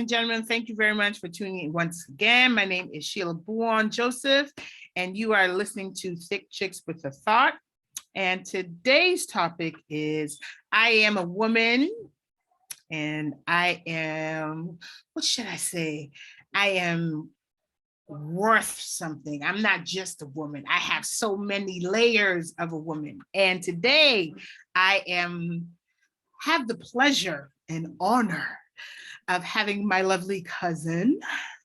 and gentlemen, thank you very much for tuning in once again. My name is Sheila Buon Joseph, and you are listening to Thick Chicks with a Thought. And today's topic is I am a woman, and I am, what should I say? I am worth something. I'm not just a woman. I have so many layers of a woman. And today I have the pleasure and honor of having my lovely cousin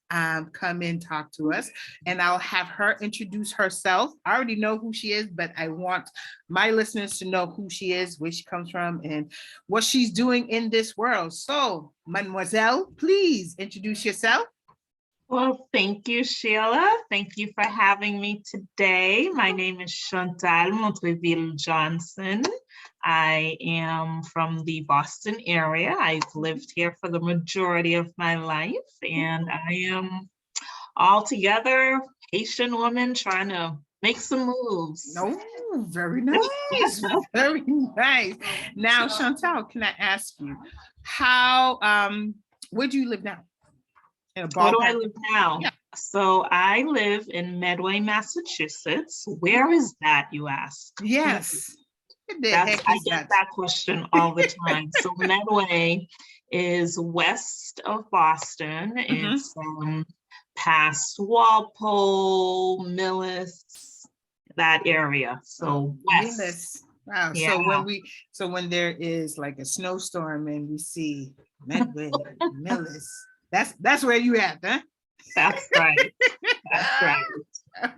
come and talk to us, and I'll have her introduce herself. I already know who she is, but I want my listeners to know who she is, where she comes from, and what she's doing in this world. So, mademoiselle, please introduce yourself. Well, thank you, Sheila. Thank you for having me today. My name is Chantel M Johnson. I am from the Boston area. I've lived here for the majority of my life, and I am altogether Haitian woman trying to make some moves. Oh, very nice. Very nice. Now, Chantel, can I ask you, where do you live now? Where do I live now? Yeah. So I live in Medway, Massachusetts. Where is that, you ask? Yes. I get that question all the time. So Medway is west of Boston. Mm-hmm. It's past Walpole, Millis, that area. So west. Millis. Wow. Yeah. So when there is like a snowstorm and we see Medway, Millis, that's where you at, huh? That's right. That's right.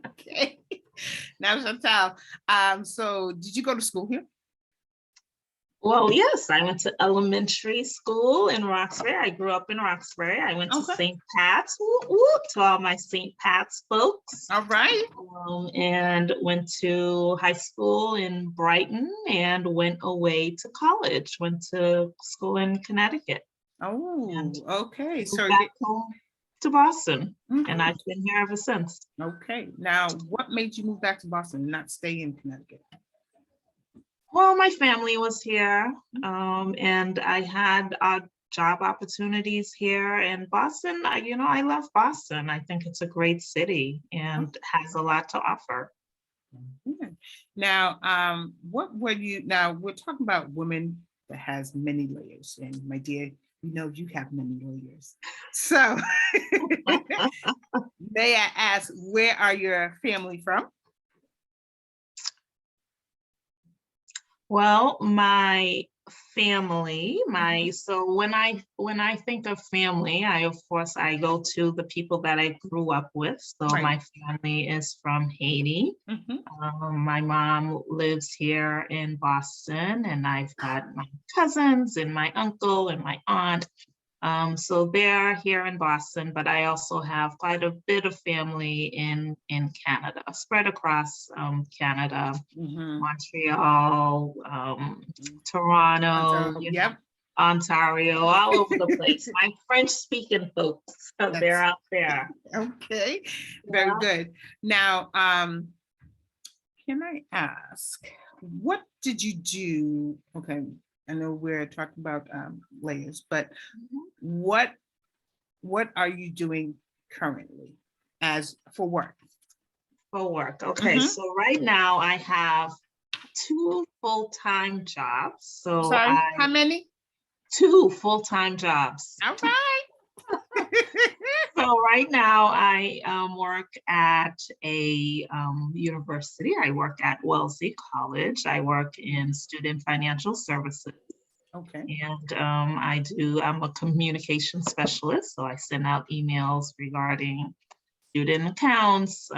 Okay. Now, Chantel, so did you go to school here? Well, yes, I went to elementary school in Roxbury. I grew up in Roxbury. I went to St. Pat's, to all my St. Pat's folks. All right. And went to high school in Brighton and went away to college. Went to school in Connecticut. Oh, okay. So back home to Boston, and I've been here ever since. Okay. Now, what made you move back to Boston and not stay in Connecticut? Well, my family was here, and I had job opportunities here in Boston. I love Boston. I think it's a great city and has a lot to offer. Now, we're talking about women that has many layers, and my dear, you have many layers. So may I ask, where are your family from? Well, my family, so when I think of family, I go to the people that I grew up with. So right. My family is from Haiti. My mom lives here in Boston, and I've got my cousins and my uncle and my aunt. So they're here in Boston, but I also have quite a bit of family in Canada, spread across Canada, Montreal, Toronto, Ontario, all over the place. My French-speaking folks, they're out there. Okay, very good. Now, can I ask, what did you do? Okay. I know we're talking about layers, but what are you doing currently for work? For work, okay. So right now I have 2 full-time jobs. So sorry, how many? 2 full-time jobs. All right. So right now I work at a university. I work at Wellesley College. I work in student financial services. Okay. And I'm a communication specialist. So I send out emails regarding student accounts,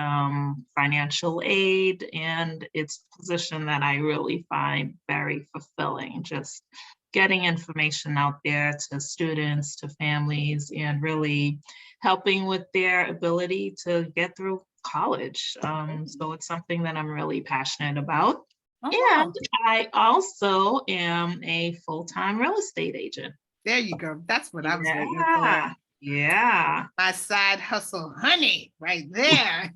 financial aid, and it's a position that I really find very fulfilling. Just getting information out there to students, to families, and really helping with their ability to get through college. So it's something that I'm really passionate about. And I also am a full-time real estate agent. There you go. That's what I was waiting for. Yeah. My side hustle, honey, right there.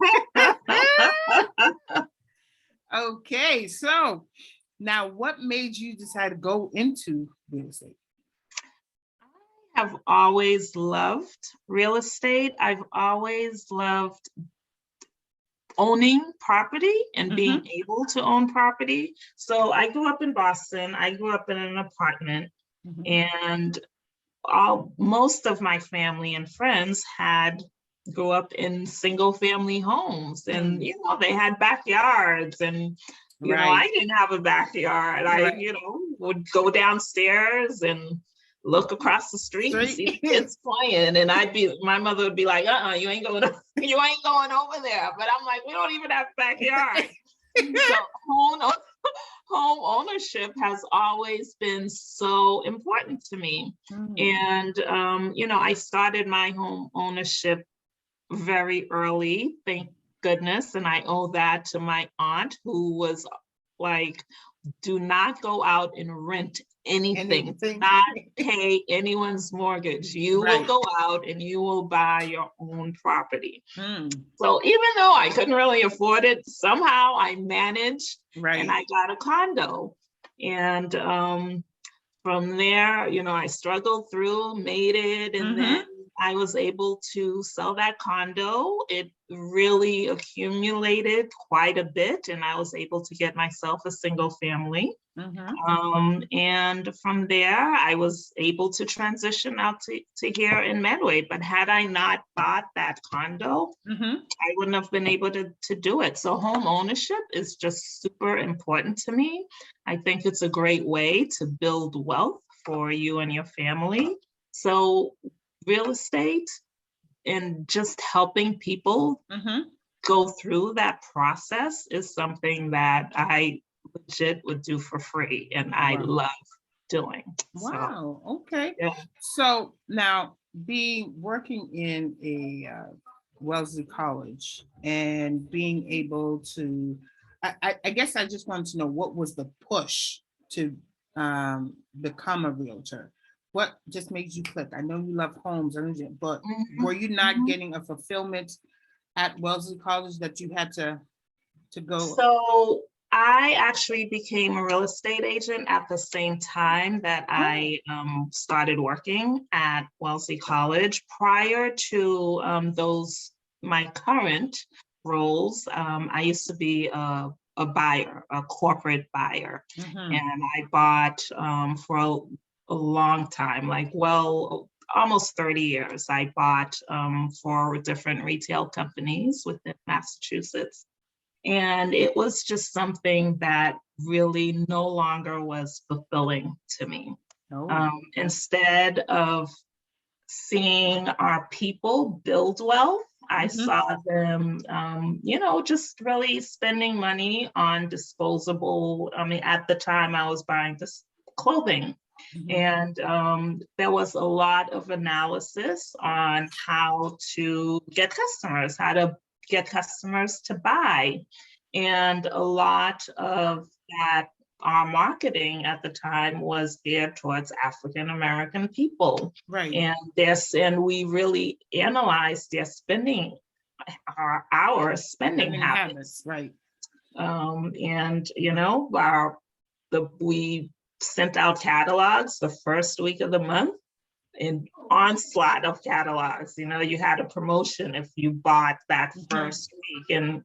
Okay, so now what made you decide to go into real estate? I have always loved real estate. I've always loved owning property and being able to own property. So I grew up in Boston. I grew up in an apartment, and most of my family and friends grew up in single family homes, and they had backyards, and I didn't have a backyard. I would go downstairs and look across the street and see the kids playing, and my mother would be like, you ain't going you ain't going over there. But I'm like, we don't even have a backyard. So home ownership has always been so important to me. And I started my home ownership very early, thank goodness, and I owe that to my aunt, who was like, do not go out and rent anything. Not pay anyone's mortgage. You will go out and you will buy your own property. So even though I couldn't really afford it, somehow I managed, and I got a condo. And from there, I struggled through, made it, and then I was able to sell that condo. It really accumulated quite a bit, and I was able to get myself a single family. And from there, I was able to transition out to here in Medway. But had I not bought that condo, I wouldn't have been able to do it. So home ownership is just super important to me. I think it's a great way to build wealth for you and your family. So real estate and just helping people go through that process is something that I legit would do for free, and I love doing. Wow. Okay. Yeah. So now, working in a Wellesley College and being able to, I guess I just wanted to know, what was the push to become a realtor? What just made you click? I know you love homes, but were you not getting a fulfillment at Wellesley College that you had to go? So I actually became a real estate agent at the same time that I started working at Wellesley College. Prior to my current roles, I used to be a buyer, a corporate buyer, and I bought for a long time, almost 30 years. I bought for different retail companies within Massachusetts. And it was just something that really no longer was fulfilling to me. Instead of seeing our people build wealth, I saw them, just really spending money on disposable. At the time I was buying this clothing. And there was a lot of analysis on how to get customers to buy. And a lot of that, our marketing at the time was geared towards African American people. And we really analyzed their spending, our spending habits. We sent out catalogs the first week of the month, an onslaught of catalogs. You had a promotion if you bought that first week. And,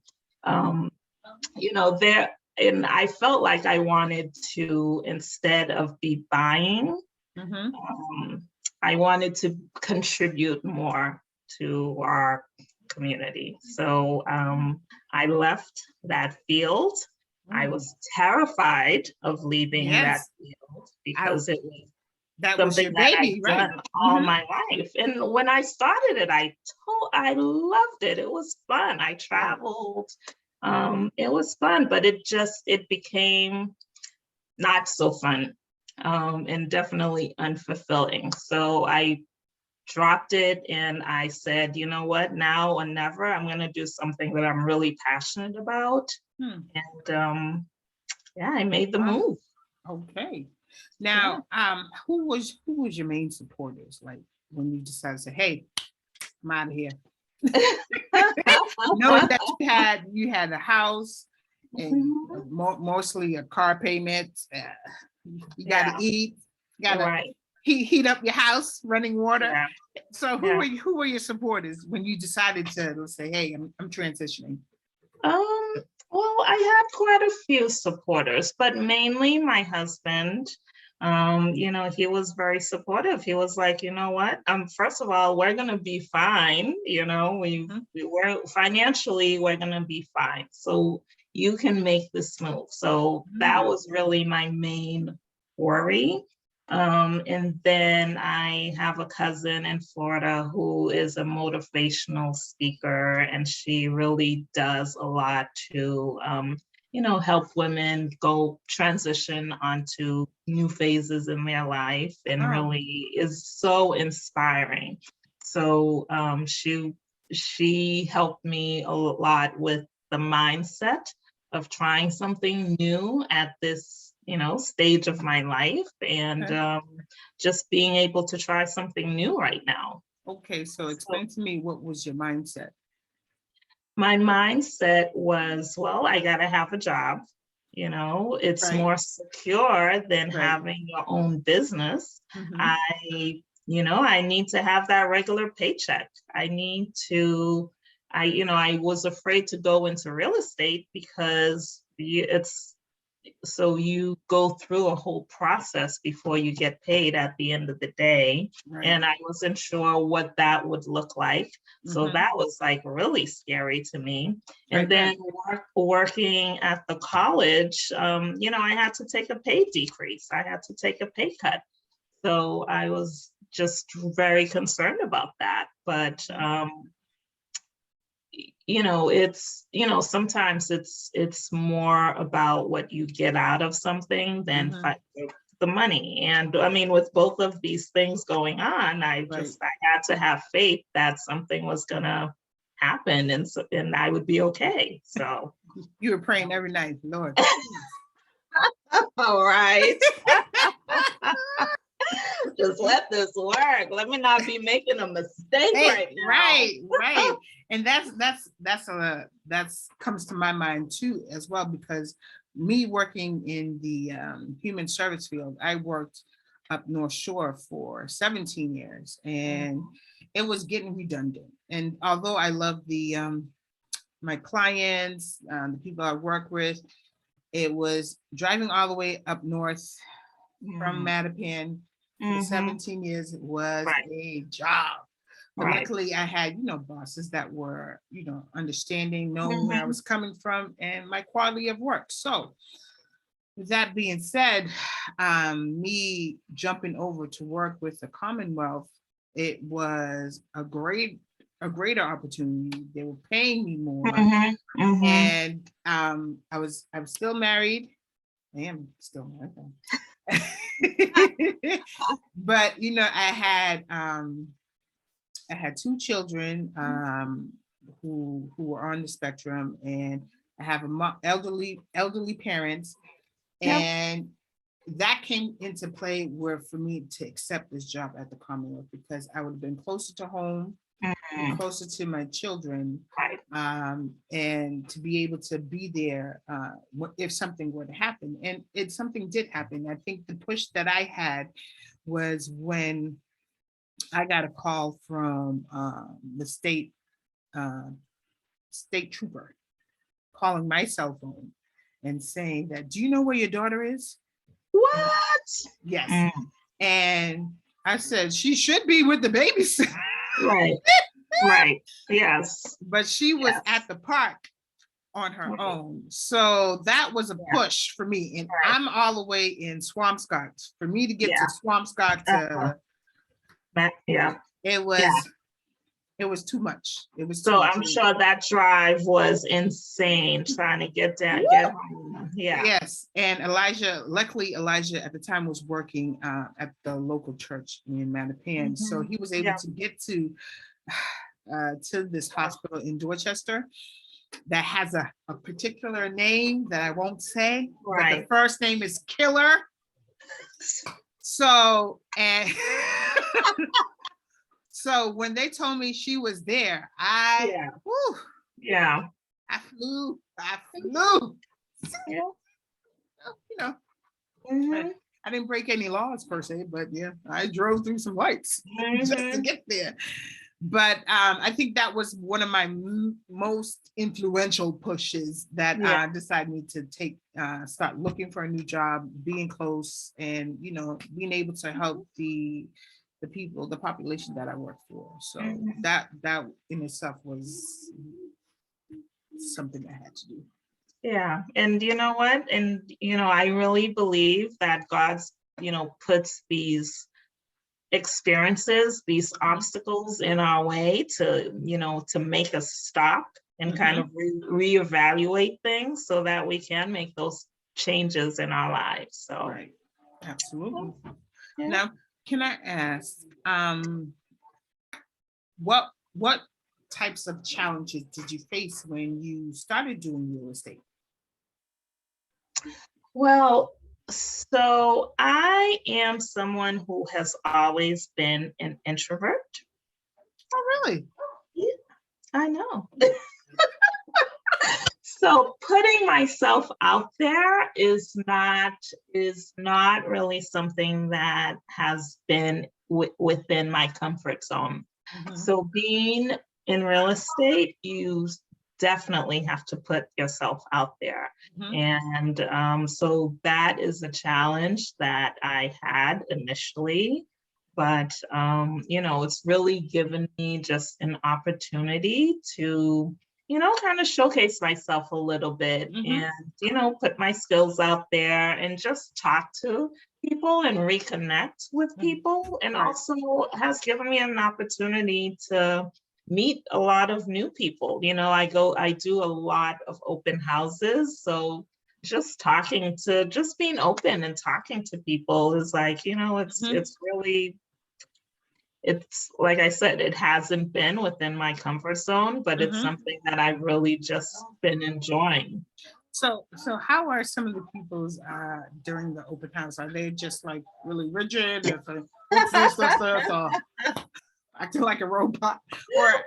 and I felt like I wanted to, instead of be buying, I wanted to contribute more to our community. So I left that field. I was terrified of leaving that field because it was something that I've done all my life. And when I started it, I loved it. It was fun. I traveled. It was fun, but it became not so fun, and definitely unfulfilling. So I dropped it and I said, you know what, now or never, I'm going to do something that I'm really passionate about. And I made the move. Okay. Now, who was your main supporters? Like when you decided to say, "Hey, I'm out of here," knowing that you had a house and mostly a car payment, you got to eat, heat up your house, running water. Yeah. So Yeah. who were your supporters when you decided to, let's say, hey, I'm transitioning? Um, well, I had quite a few supporters, but mainly my husband. He was very supportive. He was like, you know what? First of all, we're gonna be fine. We were financially, we're gonna be fine. So you can make this move. So that was really my main worry. And then I have a cousin in Florida who is a motivational speaker, and she really does a lot to, help women go transition onto new phases in their life, and really is so inspiring. So she helped me a lot with the mindset of trying something new at this stage of my life, and just being able to try something new right now. Okay, so explain to me, what was your mindset? My mindset was, well, I gotta have a job. It's Right. more secure than Right. having your own business. I need to have that regular paycheck. I was afraid to go into real estate because so you go through a whole process before you get paid at the end of the day. Right. And I wasn't sure what that would look like. So that was like really scary to me. And then working at the college, I had to take a pay decrease. I had to take a pay cut. So I was just very concerned about that. But sometimes it's more about what you get out of something than the money. And I mean, with both of these things going on, I had to have faith that something was gonna happen, and I would be okay. So you were praying every night, Lord. All right. Just let this work. Let me not be making a mistake right now. Right. And that's comes to my mind too, as well, because me working in the human service field, I worked up North Shore for 17 years, and it was getting redundant. And although I love the my clients, the people I work with, it was driving all the way up north from Mattapan. For 17 years, it was a job. But luckily I had, bosses that were, understanding, knowing where I was coming from and my quality of work. So with that being said, me jumping over to work with the Commonwealth, it was a greater opportunity. They were paying me more. And I was still married. I am still married. But I had two children who were on the spectrum, and I have elderly parents, and that came into play where for me to accept this job at the Commonwealth, because I would have been closer to home, closer to my children, and to be able to be there if something were to happen. And something did happen. I think the push that I had was when I got a call from the state trooper calling my cell phone and saying that, do you know where your daughter is? What? Yes. And I said, she should be with the babysitter. Right. Yes. But she was at the park on her own. So that was a push for me. And I'm all the way in Swampscott. For me to get to Swampscott, it was too much. It was so I'm sure that drive was insane, trying to get home. Yeah. Yes. And luckily Elijah at the time was working at the local church in Mattapan. So he was able to get to this hospital in Dorchester that has a particular name that I won't say, but the first name is Killer. So, and so when they told me she was there, I flew. I didn't break any laws per se, but yeah, I drove through some lights just to get there. But I think that was one of my most influential pushes that decided me to start looking for a new job, being close, and being able to help the people, the population that I work for. So that in itself was something I had to do. Yeah. And you know what? And, I really believe that God's, puts these experiences, these obstacles in our way to make us stop and kind of reevaluate things so that we can make those changes in our lives. So, right. Absolutely. Yeah. Now, can I ask, what types of challenges did you face when you started doing real estate? Well, so I am someone who has always been an introvert. Oh, really? Yeah, I know. So putting myself out there is not really something that has been within my comfort zone. So being in real estate, you definitely have to put yourself out there. And so that is a challenge that I had initially. But, it's really given me just an opportunity to, kind of showcase myself a little bit and, put my skills out there and just talk to people and reconnect with people. And also has given me an opportunity to meet a lot of new people. I do a lot of open houses. So just being open and talking to people is like, it's really, it's like I said, it hasn't been within my comfort zone, but it's something that I've really just been enjoying. So how are some of the people's during the open house? Are they just like really rigid? If what's this, or acting like a robot, or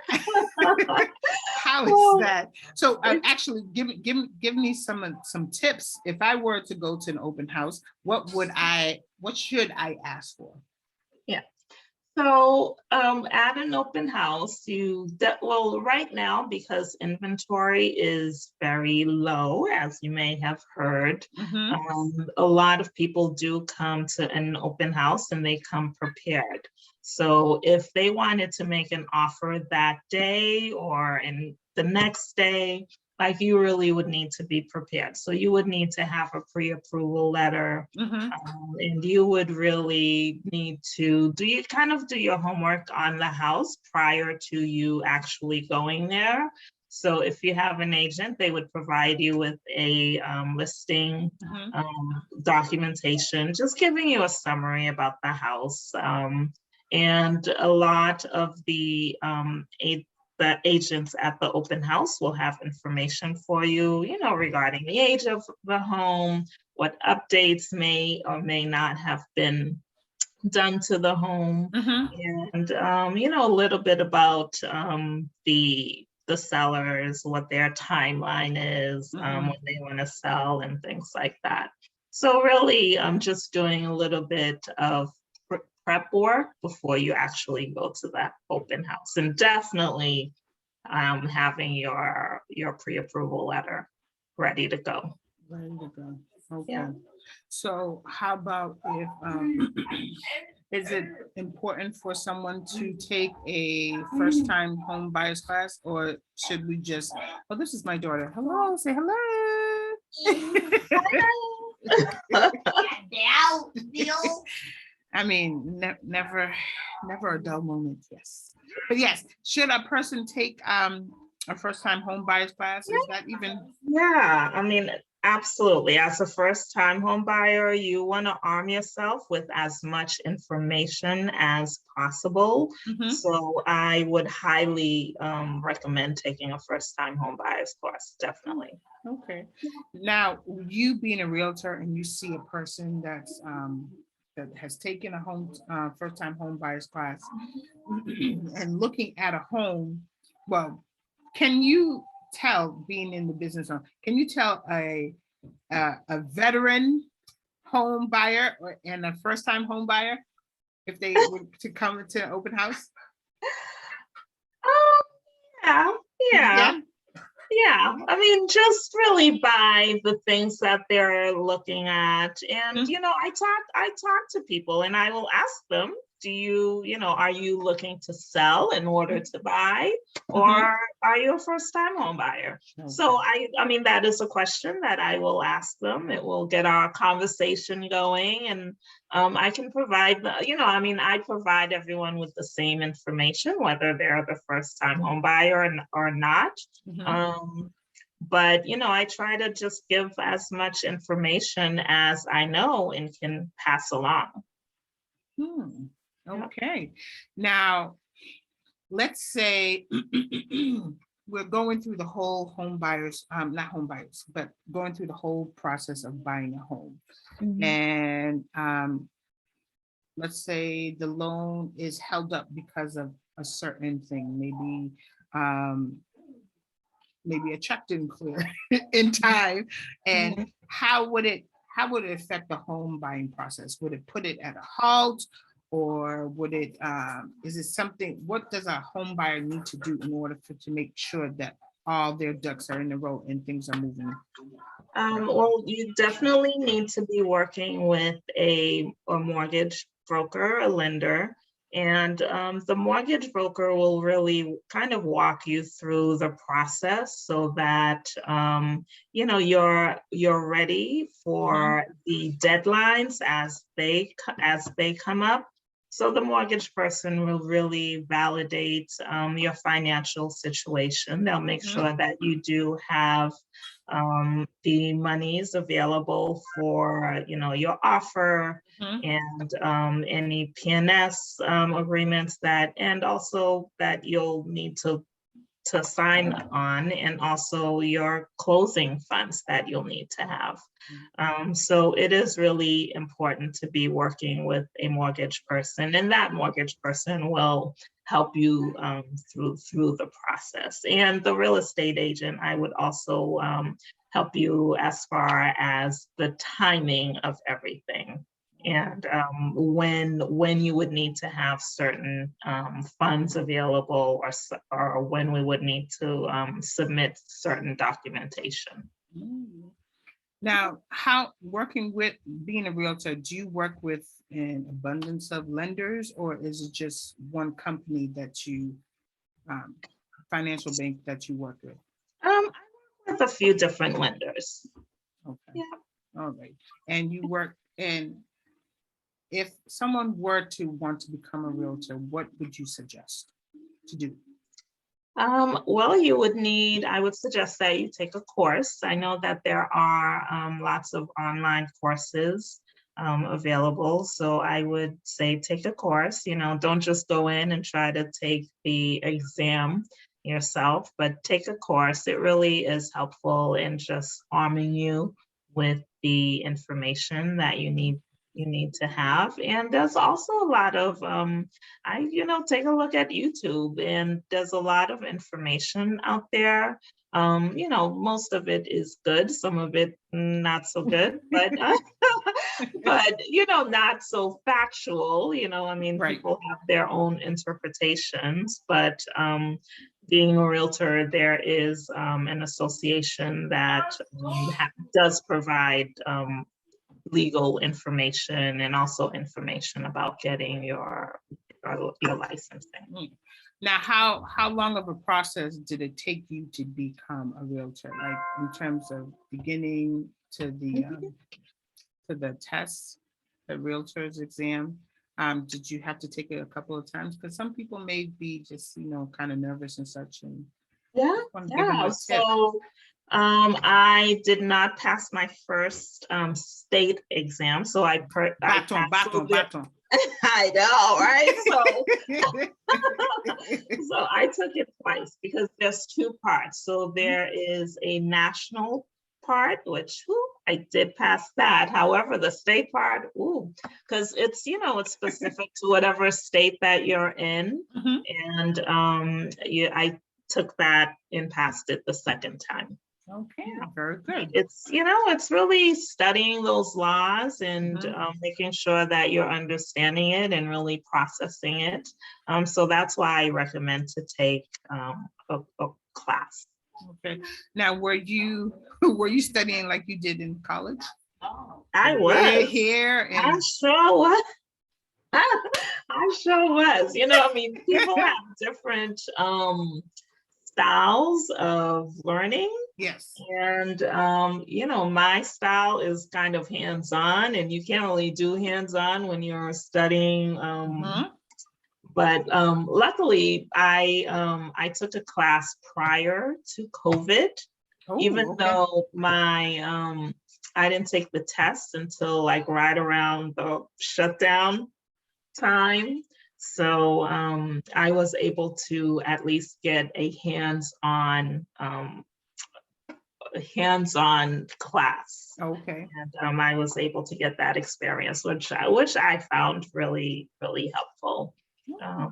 how is that? So actually, give me some tips. If I were to go to an open house, what should I ask for? Yeah. So at an open house, right now, because inventory is very low, as you may have heard, a lot of people do come to an open house and they come prepared. So if they wanted to make an offer that day or in the next day, like you really would need to be prepared. So you would need to have a pre-approval letter, and you would really need to do your homework on the house prior to you actually going there. So if you have an agent, they would provide you with a listing documentation, just giving you a summary about the house. And a lot of the agents at the open house will have information for you, regarding the age of the home, what updates may or may not have been done to the home, and a little bit about the sellers, what their timeline is, when they want to sell and things like that. So really, I'm just doing a little bit of prep work before you actually go to that open house, and definitely having your pre-approval letter ready to go. Ready to go. Okay. Yeah. So how about if is it important for someone to take a first-time home buyers class, or should we just, oh, this is my daughter. Hello, say hello. I mean, never a dull moment. Yes, but yes, should a person take a first-time home buyers class? Is that even? Yeah, I mean, absolutely. As a first-time home buyer, you want to arm yourself with as much information as possible. So I would highly recommend taking a first-time home buyers course, definitely. Okay. Now, you being a realtor and you see a person that's that has taken a first-time home buyers class and looking at a home, well, can you tell, being in the business, can you tell a veteran home buyer and a first-time home buyer if they were to come into an open house? Yeah, yeah. Yeah, I mean, just really buy the things that they're looking at. And, Mhm. I talk to people and I will ask them, are you looking to sell in order to buy, or are you a first-time home buyer? So I mean, that is a question that I will ask them. It will get our conversation going, and I can provide I provide everyone with the same information, whether they're the first-time home buyer or not. But I try to just give as much information as I know and can pass along. Okay. Now, let's say we're going through the whole home buyers, not home buyers, but going through the whole process of buying a home. And let's say the loan is held up because of a certain thing, maybe a check didn't clear in time. And how would it affect the home buying process? Would it put it at a halt, or would it is it something, what does a home buyer need to do in order to make sure that all their ducks are in a row and things are moving? Well, you definitely need to be working with a mortgage broker, a lender, and the mortgage broker will really kind of walk you through the process so that you're ready for the deadlines as they come up. So the mortgage person will really validate your financial situation. They'll make sure that you do have the monies available for your offer and any PNS agreements and also that you'll need to sign on, and also your closing funds that you'll need to have. So it is really important to be working with a mortgage person, and that mortgage person will help you through the process. And the real estate agent, I would also help you as far as the timing of everything, and when you would need to have certain funds available, or when we would need to submit certain documentation. Now, how working with being a realtor, do you work with an abundance of lenders, or is it just one company that you financial bank that you work with? I work with a few different lenders. Okay. Yeah. All right. And you work in, if someone were to want to become a realtor, what would you suggest to do? Well, I would suggest that you take a course. I know that there are lots of online courses available. So I would say take a course, don't just go in and try to take the exam yourself, but take a course. It really is helpful in just arming you with the information that you need to have. And there's also a lot of take a look at YouTube, and there's a lot of information out there. Most of it is good, some of it not so good, but but not so factual. People have their own interpretations, but being a realtor, there is an association that does provide legal information, and also information about getting your licensing. Now, how long of a process did it take you to become a realtor? Like in terms of beginning to the test, the realtor's exam? Did you have to take it a couple of times? Because some people may be just kind of nervous and such. And yeah. So I did not pass my first state exam, so I passed. I know, right? So I took it twice because there's two parts. So there is a national part, which I did pass that. However, the state part, because it's it's specific to whatever state that you're in, and I took that and passed it the second time. Okay, very good. It's, it's really studying those laws and Mhm. making sure that you're understanding it and really processing it. So that's why I recommend to take a class. Okay. Now, were you studying like you did in college? I was. Here I and sure was. I sure was. I mean, people have different styles of learning. yes. And, my style is kind of hands-on, and you can't really do hands-on when you're studying. Mhm. But luckily, I took a class prior to COVID, even Oh, okay. though I didn't take the test until like right around the shutdown time. So I was able to at least get a hands-on class. Okay. And I was able to get that experience, which I found really, really helpful. Yeah.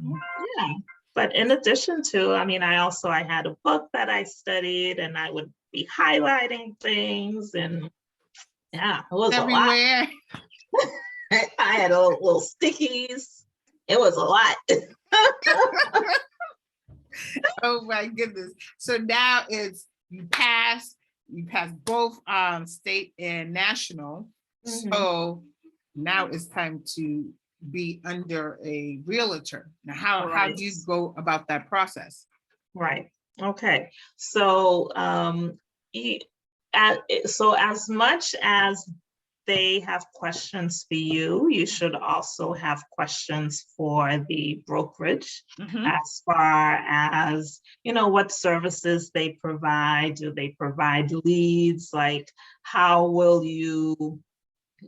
But in addition to, I mean, I had a book that I studied, and I would be highlighting things, and yeah, it was a lot. Everywhere. I had little stickies. It was a lot. Oh my goodness. So now it's you pass both state and national. Mhm. So now it's time to be under a realtor. Now, how Right. do you go about that process? Right. Okay. So, e- so as much as they have questions for you, you should also have questions for the brokerage Mhm. as far as, what services they provide. Do they provide leads? Like, how will you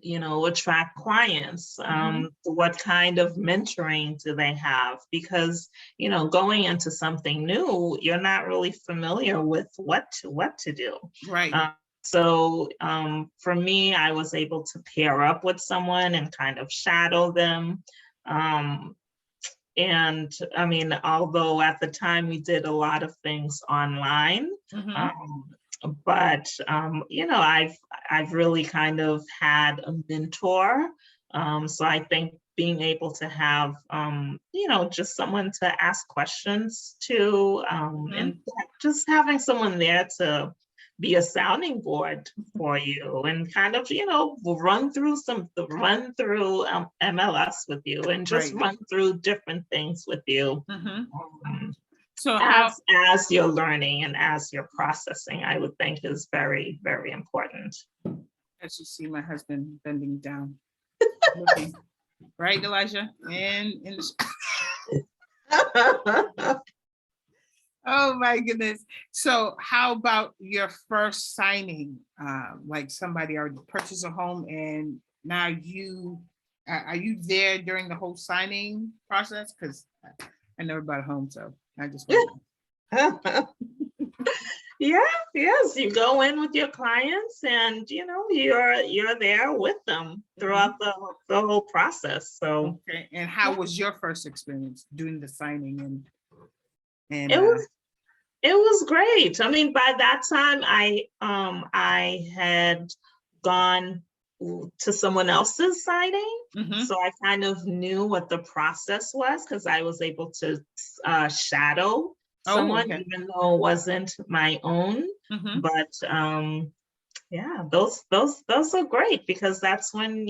attract clients? Mhm. What kind of mentoring do they have? Because, going into something new, you're not really familiar with what to do. Right. So for me, I was able to pair up with someone and kind of shadow them. Um, and I mean, although at the time we did a lot of things online, Mhm. um, but I've really kind of had a mentor. So I think being able to have just someone to ask questions to, Mhm. and just having someone there to be a sounding board for you, and kind of run through MLS with you, and just Right. run through different things with you, Mhm. um, So how as you're learning and as you're processing. I would think is very, very important. as you see my husband bending down, looking right, Elijah, and in the oh my goodness. So how about your first signing? Like somebody already purchased a home and now are you there during the whole signing process? Because I never bought a home, so I just want Yeah, yes, you go in with your clients, and you're there with them to. throughout the whole process. So Okay. And how was your first experience doing the signing and it was it was great. I mean, by that time, I had gone to someone else's signing, mhm, so I kind of knew what the process was, because I was able to shadow oh, someone, okay. even though it wasn't my own. Mhm. But yeah, those are great, because that's when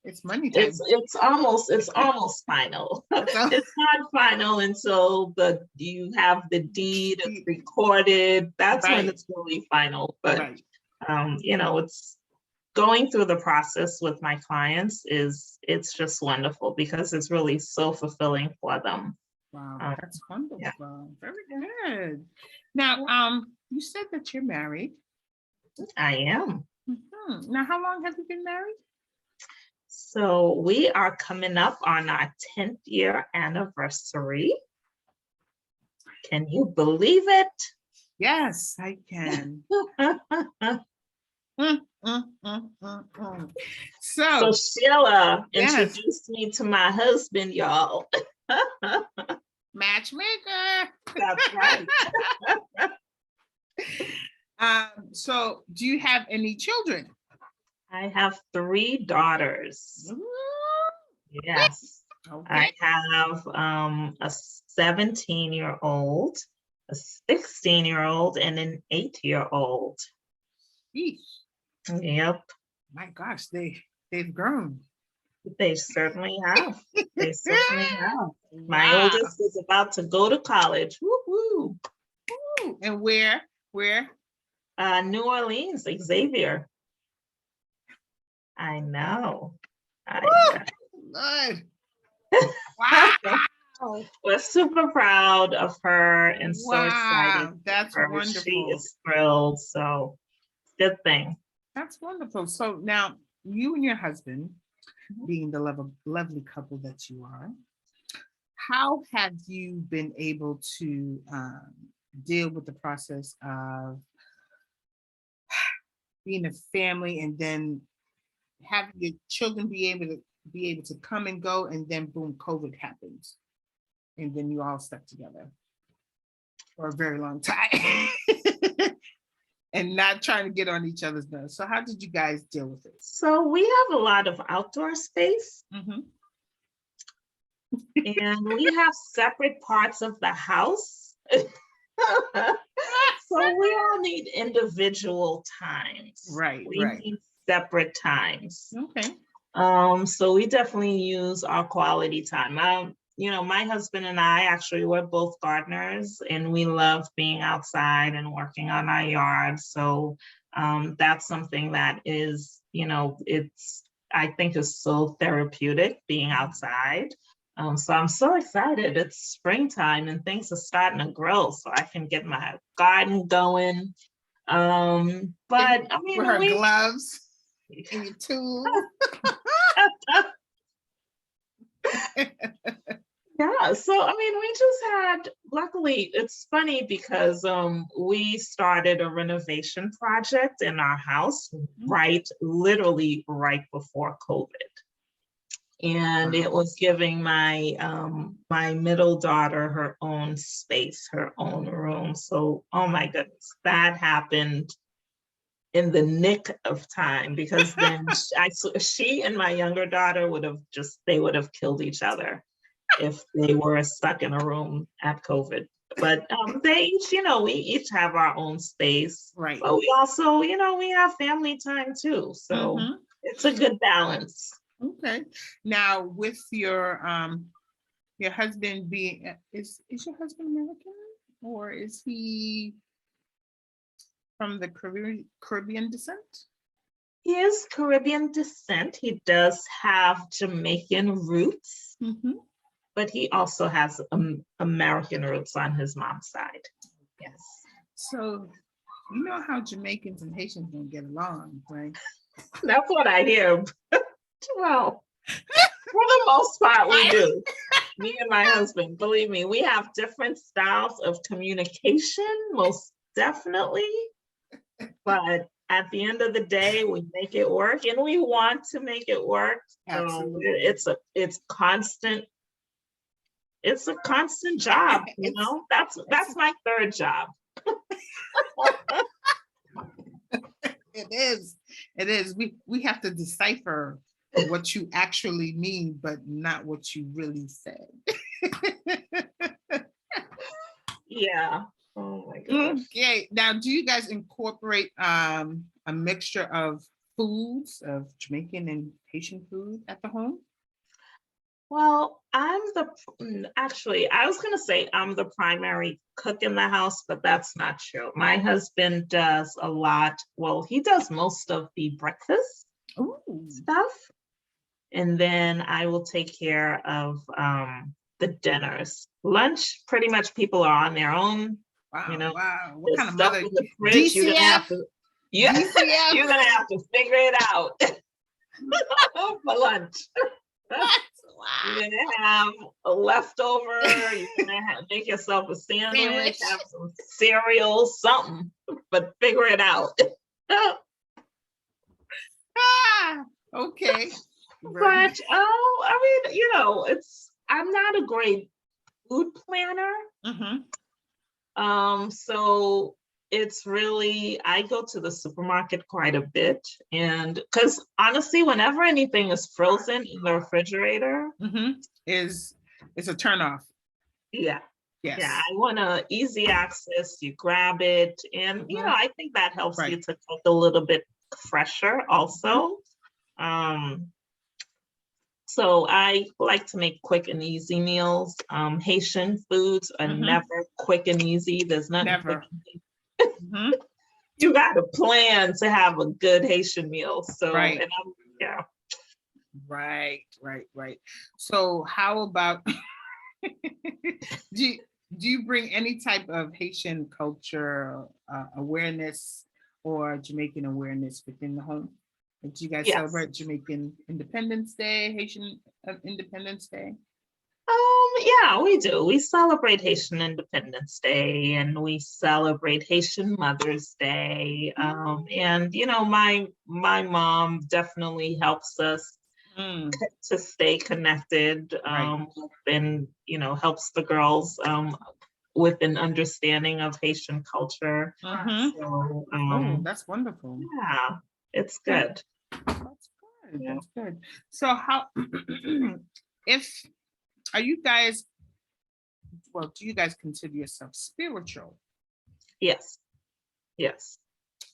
It's money it's time. it's almost it's almost final. It's all It's not final until you have the deed, it's recorded. That's when right, it's really final. But right. it's going through the process with my clients it's just wonderful, because it's really so fulfilling for them. Wow, Um, that's yeah, wonderful. Very good. Now, you said that you're married. I am. Now, how long have you been married? So we are coming up on our 10th year anniversary. Can you believe it? Yes, I can. Mm, So So, Sheila yes, introduced me to my husband, y'all. matchmaker. That's right. So do you have any children? I have 3 daughters. Ooh, Yes. I okay. have a 17-year-old, a 16-year-old, and an 8-year-old. Yeesh. Yep, My gosh, they've grown. they certainly have. They certainly have. My Wow. oldest is about to go to college. Woo-hoo. Ooh, and where? Where? New Orleans, Xavier. I know. I Woo, know. Lord. Wow. We're super proud of her and so excited Wow. That's for her. She wonderful. is thrilled. So good thing. That's wonderful. So now you and your husband, Mhm. being the lovely couple that you are, how have you been able to deal with the process of being a family and then having your children be able to come and go, and then boom, COVID happens, and then you all stuck together for a very long time and not trying to get on each other's nerves. So how did you guys deal with it? So we have a lot of outdoor space Mhm. and we have separate parts of the house. So we all need individual times. Right, We right. need separate times. Okay. So we definitely use our quality time. My husband and I actually we're both gardeners and we love being outside and working on our yard. So that's something that is, it's I think is so therapeutic being outside. So I'm so excited. It's springtime and things are starting to grow, so I can get my garden going. But I mean, With her gloves and your tools. Yeah, so I mean, we just had, luckily, it's funny because we started a renovation project in our house literally right before COVID. And it was giving my middle daughter her own space, her own room. So, oh my goodness, that happened in the nick of time because then she and my younger daughter they would have killed each other if they were stuck in a room at COVID. But they each, we each have our own space. Right. But we also, we have family time too. So it's a good balance. Okay. Now with your husband being is your husband American, or is he from the Caribbean descent? He is Caribbean descent. He does have Jamaican roots, but he also has American roots on his mom's side. Yes. So you know how Jamaicans and Haitians don't get along, right? That's what I hear. Well, for the most part, we do. Me and my husband, believe me, we have different styles of communication, most definitely. But at the end of the day, we make it work and we want to make it work. Absolutely. It's a constant job, That's my third job. It is. We have to decipher what you actually mean, but not what you really said. Yeah. Oh my gosh. Okay. Now, do you guys incorporate a mixture of foods, of Jamaican and Haitian food at the home? Well, actually, I was going to say I'm the primary cook in the house, but that's not true. My husband does a lot. Well, he does most of the breakfast stuff. And then I will take care of the dinners. Lunch, pretty much people are on their own. Wow, wow. What kind of stuff mother? in the fridge, you're gonna have to, DCF? you're gonna have to figure it out for lunch. You're gonna have a leftover. You're gonna make yourself a sandwich, have some cereal, something, but figure it out. Okay. But I mean, I'm not a great food planner. So it's really, I go to the supermarket quite a bit, and because honestly, whenever anything is frozen in the refrigerator, Is it's a turn off. yeah, Yes. yeah, I want a easy access. You grab it, and I think that helps you Right. to cook a little bit fresher also. So I like to make quick and easy meals. Haitian foods are never quick and easy. There's nothing Never. quick and easy. You got to plan to have a good Haitian meal. So, Right. and yeah. Right. So how about do you bring any type of Haitian culture awareness or Jamaican awareness within the home? Do you guys celebrate Jamaican Independence Day, Haitian Independence Day? Yeah, we do. We celebrate Haitian Independence Day, and we celebrate Haitian Mother's Day. And my mom definitely helps us to stay connected, and helps the girls with an understanding of Haitian culture. So, that's wonderful. Yeah, it's good. That's good. That's good. So how are you guys, well, do you guys consider yourself spiritual? Yes,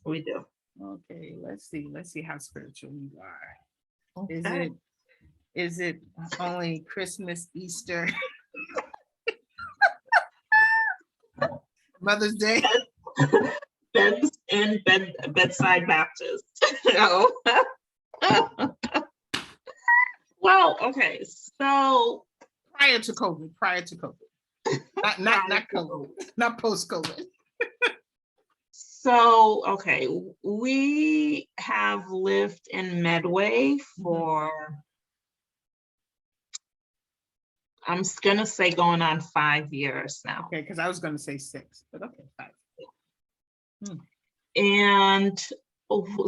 we do. Okay, let's see how spiritual you are. Okay. Is it only Christmas, Easter, Mother's Day? Bedside Baptist. No. Well, okay, so prior to COVID, not COVID, not post COVID. So, okay, we have lived in Medway for, I'm gonna say going on 5 years now. Okay, because I was gonna say 6, but okay, 5. And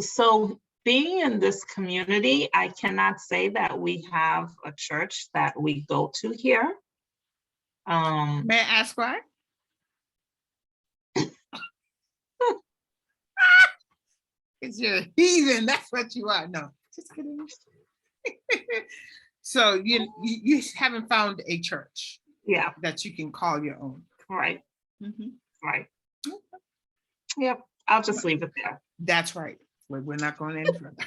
so being in this community, I cannot say that we have a church that we go to here. May I ask why? Because you're a heathen, that's what you are. No, just kidding. So you haven't found a church, that you can call your own, right? Right. Yep. I'll just leave it there. That's right. We're not going any further.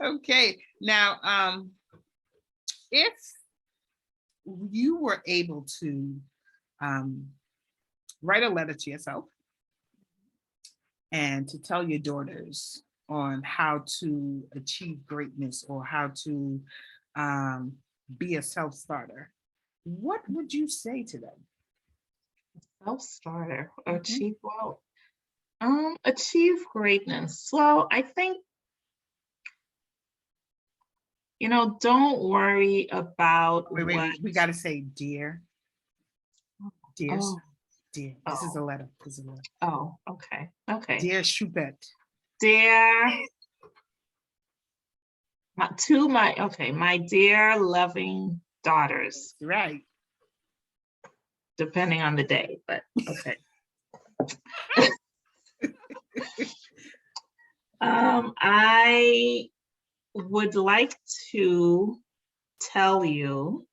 Okay. Now, if you were able to write a letter to yourself and to tell your daughters on how to achieve greatness or how to be a self-starter, what would you say to them? Self-starter, achieve achieve greatness. Well, I think, don't worry about wait, we got to say dear. Dear. Oh. Dear. This is a letter. Oh, okay. Dear Schubert. Dear, my dear loving daughters. Right. Depending on the day, but okay. I would like to tell you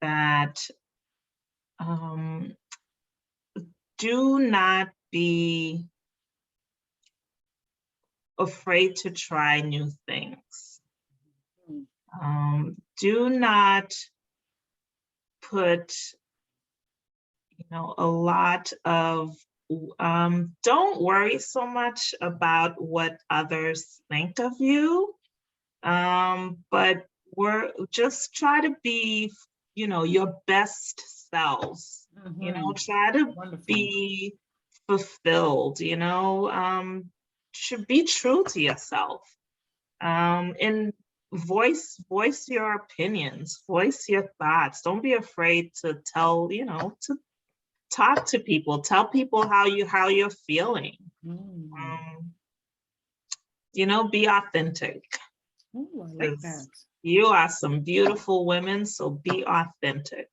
that do not be afraid to try new things. Do not put, a lot of, don't worry so much about what others think of you, but just try to be, your best selves, try to be fulfilled, should be true to yourself, and voice your opinions, voice your thoughts. Don't be afraid to tell, to talk to people, tell people how you're feeling. Be authentic. Ooh, I like that. You are some beautiful women, so be authentic,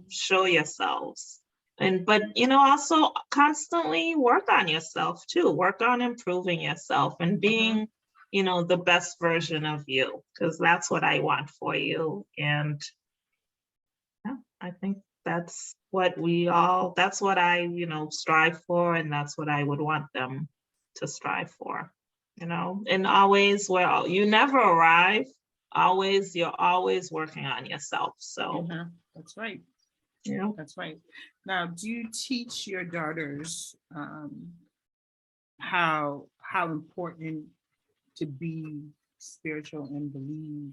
show yourselves. but also constantly work on yourself too. Work on improving yourself and being, the best version of you, because that's what I want for you. And yeah, I think that's what I, strive for, and that's what I would want them to strive for, and always, well, you never arrive. You're always working on yourself. So, That's right. yeah. That's right. Now, do you teach your daughters how important to be spiritual and believe?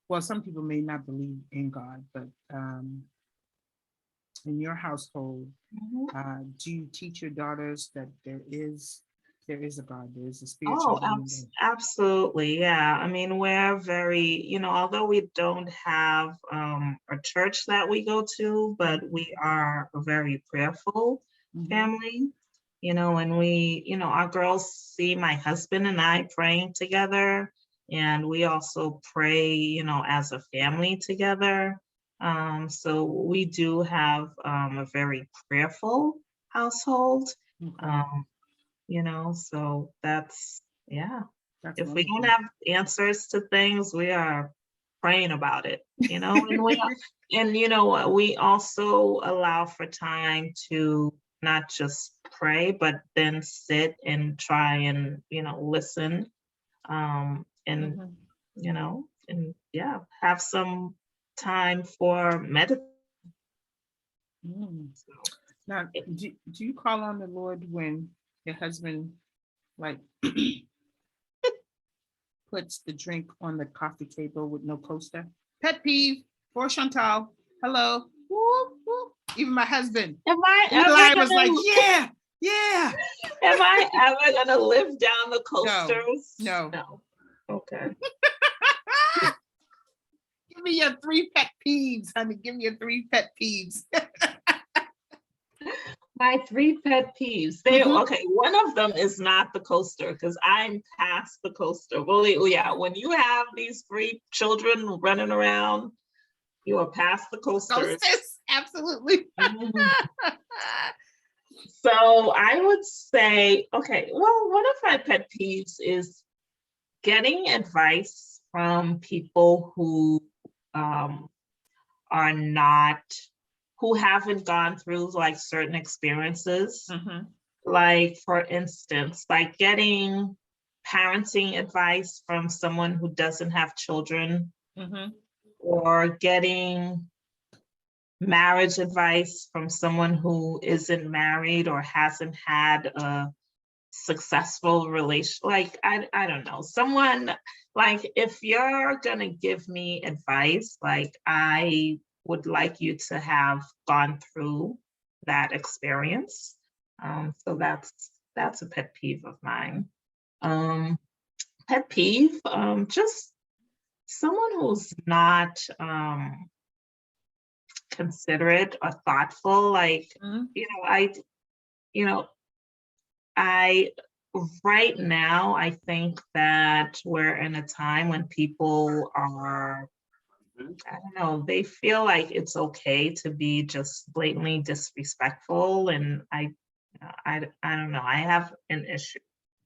Well, some people may not believe in God, but in your household, do you teach your daughters that there is a God, there is a spiritual being? Absolutely. Yeah. I mean, we're very, although we don't have a church that we go to, but we are a very prayerful family, and we, our girls see my husband and I praying together, and we also pray, as a family together. So we do have a very prayerful household. So that's, yeah. If we don't have answers to things, we are praying about it, and we also allow for time to not just pray, but then sit and try and, listen, and, and yeah, have some time for meditation. Now, do you call on the Lord when your husband like puts the drink on the coffee table with no coaster? Pet peeve for Chantal. Hello. Woo, woo. Even my husband. Eli was like, yeah. Am I ever gonna live down the coasters? No. Okay. Give me your 3 pet peeves, honey. Give me your 3 pet peeves. My 3 pet peeves. Okay, one of them is not the coaster, because I'm past the coaster. Well, yeah, when you have these 3 children running around, you are past the coasters. Absolutely. So I would say, okay, well, one of my pet peeves is getting advice from people who who haven't gone through like certain experiences. Like, for instance, like getting parenting advice from someone who doesn't have children, or getting marriage advice from someone who isn't married or hasn't had a successful relation. Like, I don't know, someone, like, if you're gonna give me advice, like, I would like you to have gone through that experience. So that's a pet peeve of mine. Pet peeve, just someone who's not considerate or thoughtful. Like, I right now, I think that we're in a time when people are, I don't know, they feel like it's okay to be just blatantly disrespectful, and I don't know, I have an issue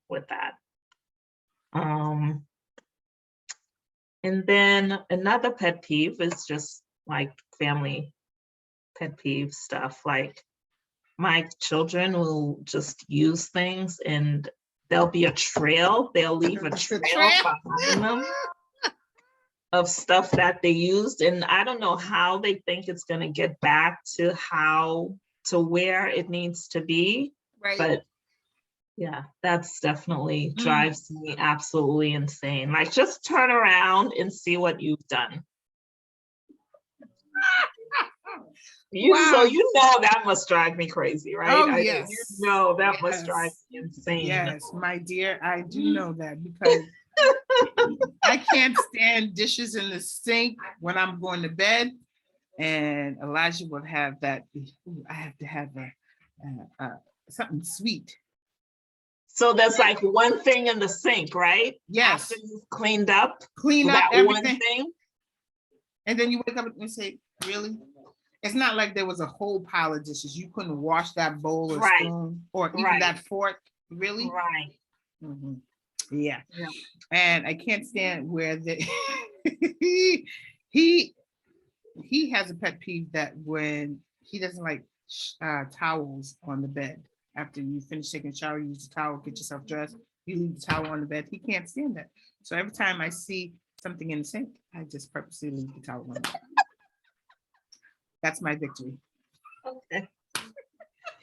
with that. And then another pet peeve is just like family pet peeve stuff. Like, my children will just use things and there'll be a trail. They'll leave a trail behind them of stuff that they used. And I don't know how they think it's going to get back to where it needs to be. Right. But yeah, that's definitely drives me absolutely insane. Like, just turn around and see what you've done. So that must drive me crazy, right? Oh, yes. That must drive me insane. Yes, my dear, I do know that, because I can't stand dishes in the sink when I'm going to bed, and Elijah will have that. I have to have something sweet. So there's like one thing in the sink, right? Yes. After you've clean up that everything. One thing. And then you wake up and say, really? It's not like there was a whole pile of dishes. You couldn't wash that bowl or Right. spoon or even Right. that fork. Really? Right. Mhm. Yeah. Yeah. And I can't stand where the he has a pet peeve that when he doesn't like towels on the bed after you finish taking a shower, you use the towel, get yourself dressed, you leave the towel on the bed. He can't stand that. So every time I see something in the sink, I just purposely leave the towel on the bed. That's my victory. Okay.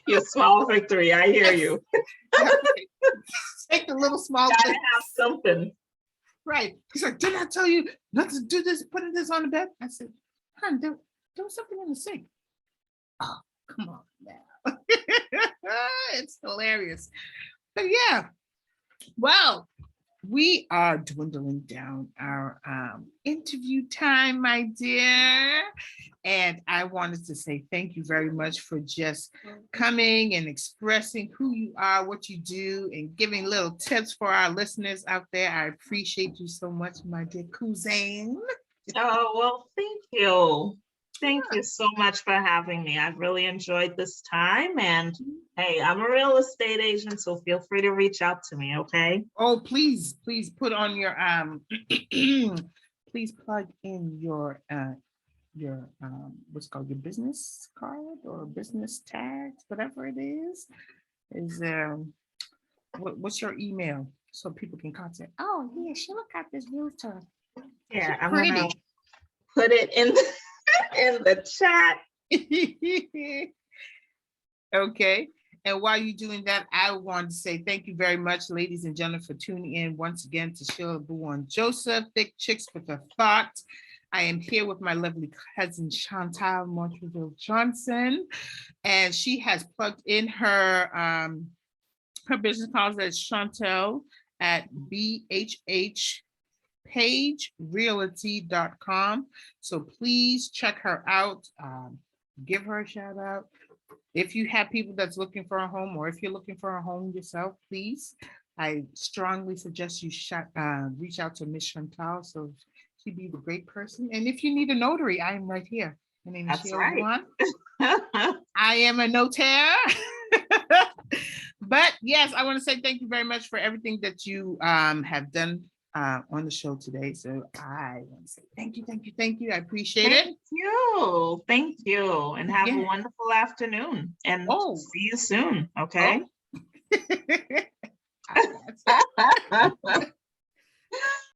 Your small victory. I hear you. Take the little small Gotta thing. have something. Right. He's like, didn't I tell you not to do this, putting this on the bed? I said, hon, there was something in the sink. Oh, come on now. It's hilarious. But yeah, well, we are dwindling down our interview time, my dear. And I wanted to say thank you very much for just coming and expressing who you are, what you do, and giving little tips for our listeners out there. I appreciate you so much, my dear cousin. Oh, well, thank you. Thank you so much for having me. I've really enjoyed this time. And hey, I'm a real estate agent, so feel free to reach out to me, okay? Oh, please put on your please plug in your what's called your business card or business tags, whatever it is what's your email so people can contact. Oh yeah, she look at this realtor. Yeah, I'm Pretty. gonna put it in in the chat. Okay. And while you're doing that, I want to say thank you very much, ladies and gentlemen, for tuning in once again to Sheila Buon Joseph, Thick Chicks with a Thought. I am here with my lovely cousin Chantel M Johnson, and she has plugged in her business cards as Chantel at bhhpagerealty.com. So please check her out. Give her a shout out. If you have people that's looking for a home, or if you're looking for a home yourself, please, I strongly suggest you reach out to Miss Chantal so she'd be the great person. And if you need a notary, I am right here. My name is That's Sheila right. Buon. I am a notaire. But yes, I want to say thank you very much for everything that you have done on the show today. So I want to say thank you. I appreciate it. Thank you. And have a Yeah. wonderful afternoon. And Oh. see you soon, okay? Oh.